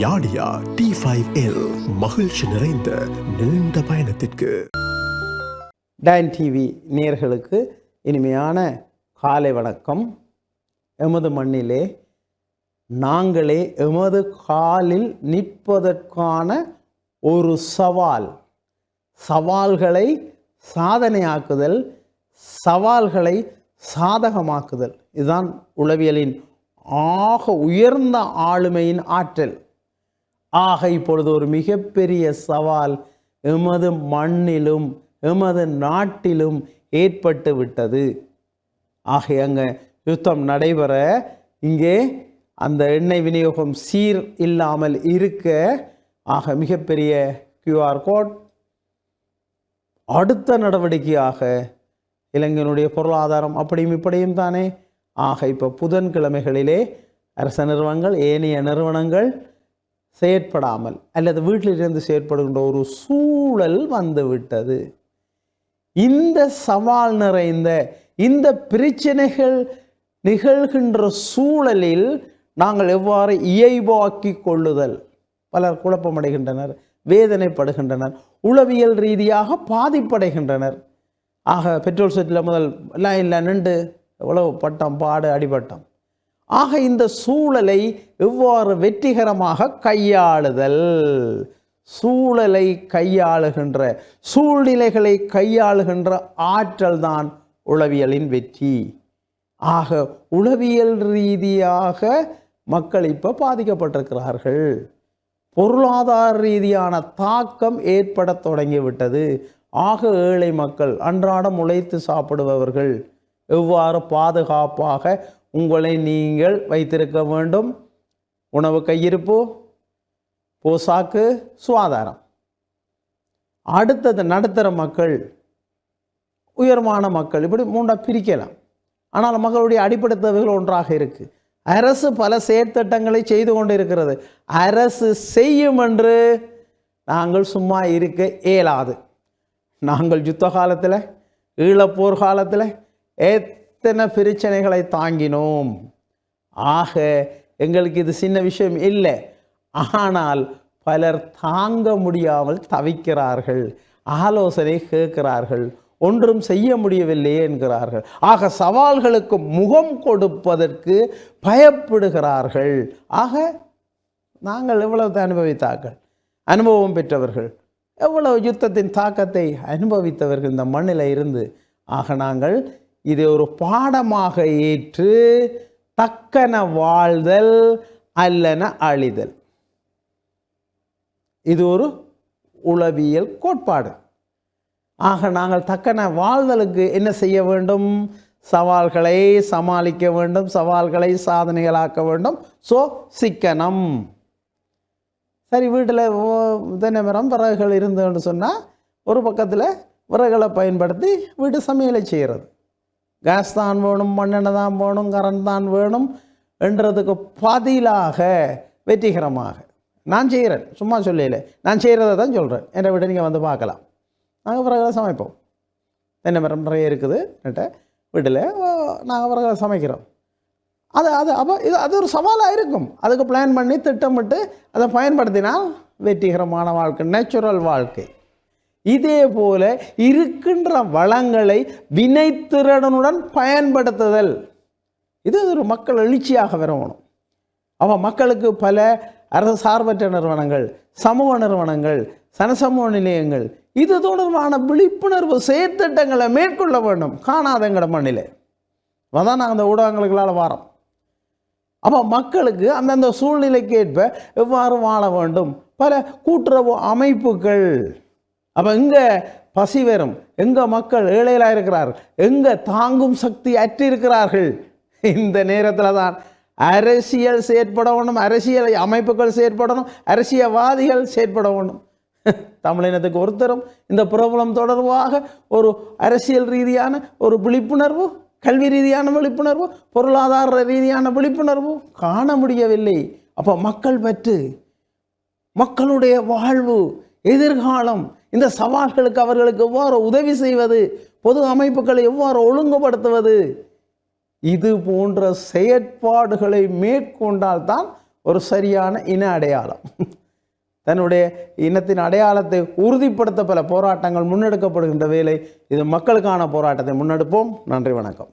யாடியா T5L மகிழ்ச்சி நிறைந்த நீண்ட பயணத்திற்கு. டான் டிவி நேயர்களுக்கு இனிமையான காலை வணக்கம். எமது மண்ணிலே நாங்களே எமது காலில் நிற்பதற்கான ஒரு சவால்களை சாதனையாக்குதல், சவால்களை சாதகமாக்குதல், இதுதான் உளவியலின் ஆக உயர்ந்த ஆளுமையின் ஆற்றல். ஆக இப்பொழுது ஒரு மிகப்பெரிய சவால் எமது மண்ணிலும் எமது நாட்டிலும் ஏற்பட்டு விட்டது. ஆக அங்கே யுத்தம் நடைபெற இங்கே அந்த எண்ணெய் விநியோகம் சீர் இல்லாமல் இருக்க, ஆக மிகப்பெரிய QR கோட் அடுத்த நடவடிக்கையாக இலங்கையினுடைய பொருளாதாரம் அப்படியும் இப்படியும் தானே. ஆக இப்போ புதன்கிழமைகளிலே அரச நிறுவனங்கள் ஏனைய நிறுவனங்கள் செயற்படாமல் அல்லது வீட்டிலிருந்து செயற்படுகின்ற ஒரு சூழல் வந்துவிட்டது. இந்த சவால் நிறைந்த இந்த பிரச்சனைகள் நிகழ்கின்ற சூழலில் நாங்கள் எவ்வாறு இயல்பாக்கி கொள்ளுதல்? பலர் குழப்பமடைகின்றனர், வேதனைப்படுகின்றனர், உளவியல் ரீதியாக பாதிப்படைகின்றனர். ஆக பெட்ரோல் செட்டில் முதல் லைன்ல நின்று எவ்வளவு பட்டம் பாடு அடிபட்டம். ஆக இந்த சூழலை எவ்வாறு வெற்றிகரமாக கையாளுதல், சூழலை கையாளுகின்ற சூழ்நிலைகளை கையாளுகின்ற ஆற்றல் தான் உளவியலின் வெற்றி. ஆக உளவியல் ரீதியாக மக்கள் இப்போ பாதிக்கப்பட்டிருக்கிறார்கள். பொருளாதார ரீதியான தாக்கம் ஏற்பட தொடங்கிவிட்டது. ஆக ஏழை மக்கள், அன்றாடம் உழைத்து சாப்பிடுபவர்கள் எவ்வாறு பாதுகாப்பாக உங்களை நீங்கள் வைத்திருக்க வேண்டும்? உணவு, கையிருப்பு, போசாக்கு, சுகாதாரம். அடுத்தது நடுத்தர மக்கள், உயர்மான மக்கள், இப்படி மூன்றா பிரிக்கலாம். ஆனால் மக்களுடைய அடிப்படை தேவைகள் ஒன்றாக இருக்கு. அரசு பல செயற்திட்டங்களை செய்து கொண்டு இருக்கிறது. அரசு செய்யும் என்று நாங்கள் சும்மா இருக்க இயலாது. நாங்கள் யுத்த காலத்தில், ஈழப்போர் காலத்தில் எத்தனை பிரச்சனைகளை தாங்கினோம். ஆக எங்களுக்கு இது சின்ன விஷயம் இல்லை. ஆனால் பலர் தாங்க முடியாமல் தவிக்கிறார்கள், ஆலோசனை கேட்கிறார்கள், ஒன்றும் செய்ய முடியவில்லையே என்கிறார்கள். ஆக சவால்களுக்கு முகம் கொடுப்பதற்கு பயப்படுகிறார்கள். ஆக நாங்கள் எவ்வளவு அனுபவித்தார்கள், அனுபவம் பெற்றவர்கள், எவ்வளவு யுத்தத்தின் தாக்கத்தை அனுபவித்தவர்கள் இந்த மண்ணில் இருந்து. ஆக நாங்கள் இதை ஒரு பாடமாக ஏற்று தக்கன வாழ்தல் அல்லன அழிதல், இது ஒரு உளவியல் கோட்பாடு. ஆக நாங்கள் தக்கன வாழ்தலுக்கு என்ன செய்ய வேண்டும்? சவால்களை சமாளிக்க வேண்டும், சவால்களை சாதனைகளாக்க வேண்டும். சிக்கனம். சரி, வீட்டில் தென்னை மரம் விறகுகள் இருந்துன்னு சொன்னால் ஒரு பக்கத்தில் விறகுகளை பயன்படுத்தி வீட்டு சமையலை செய்கிறது. கேஸ் தான் வேணும், மண்ணெண்ணெய் தான் வேணும், கரண்ட் தான் வேணும் என்றதுக்கு பதிலாக வெற்றிகரமாக நான் செய்கிறேன், சும்மா சொல்லல, நான் செய்கிறத தான் சொல்கிறேன். என்ற வீட்டை நீங்கள் வந்து பார்க்கலாம். நாங்கள் விறகுகளை சமைப்போம். தென்னை மரம் நிறைய இருக்குது வீட்டில், நாங்கள் விறகுகளை சமைக்கிறோம். அது ஒரு சவாலாக இருக்கும். அதுக்கு பிளான் பண்ணி திட்டமிட்டு அதை பயன்படுத்தினால் வெற்றிகரமான வாழ்க்கை, நேச்சுரல் வாழ்க்கை. இதே போல இருக்கின்ற வளங்களை வினைத்திறனுடன் பயன்படுத்துதல், இது ஒரு மக்கள் எழுச்சியாக வரணும். மக்களுக்கு பல அரசு சார்பற்ற நிறுவனங்கள், சமூக நிறுவனங்கள், சனசமூக நிலையங்கள் இது தொடர்பான விழிப்புணர்வு செயற்திட்டங்களை மேற்கொள்ள வேண்டும். காணாதங்கிற மண்ணிலே அதான் நாங்கள் அந்த ஊடகங்களுக்களால் வாரோம். மக்களுக்கு அந்தந்த சூழ்நிலைக்கு ஏற்ப எவ்வாறு வாழ வேண்டும், பல கூட்டுறவு அமைப்புகள். எங்கே பசி வரும், எங்கே மக்கள் ஏழைகளாக இருக்கிறார்கள், எங்கே தாங்கும் சக்தி அற்றி இருக்கிறார்கள், இந்த நேரத்தில் தான் அரசியல் செயற்பட வேண்டும், அரசியல் அமைப்புகள் செயற்படணும், அரசியல்வாதிகள் செயற்பட வேண்டும். தமிழினத்துக்கு ஒருத்தரும் இந்த பிரபலம் தொடர்பாக ஒரு அரசியல் ரீதியான ஒரு விழிப்புணர்வு, கல்வி ரீதியான விழிப்புணர்வு, பொருளாதார ரீதியான விழிப்புணர்வு காண முடியவில்லை. மக்கள் பற்று, மக்களுடைய வாழ்வு, எதிர்காலம், இந்த சவால்களுக்கு அவர்களுக்கு எவ்வாறு உதவி செய்வது, பொது அமைப்புகளை எவ்வாறு ஒழுங்குபடுத்துவது, இது போன்ற செயற்பாடுகளை மேற்கொண்டால்தான் ஒரு சரியான இன அடையாளம், தன்னுடைய இனத்தின் அடையாளத்தை உறுதிப்படுத்த பல போராட்டங்கள் முன்னெடுக்கப்படுகின்ற வேளை இது மக்களுக்கான போராட்டத்தை முன்னெடுப்போம். நன்றி, வணக்கம்.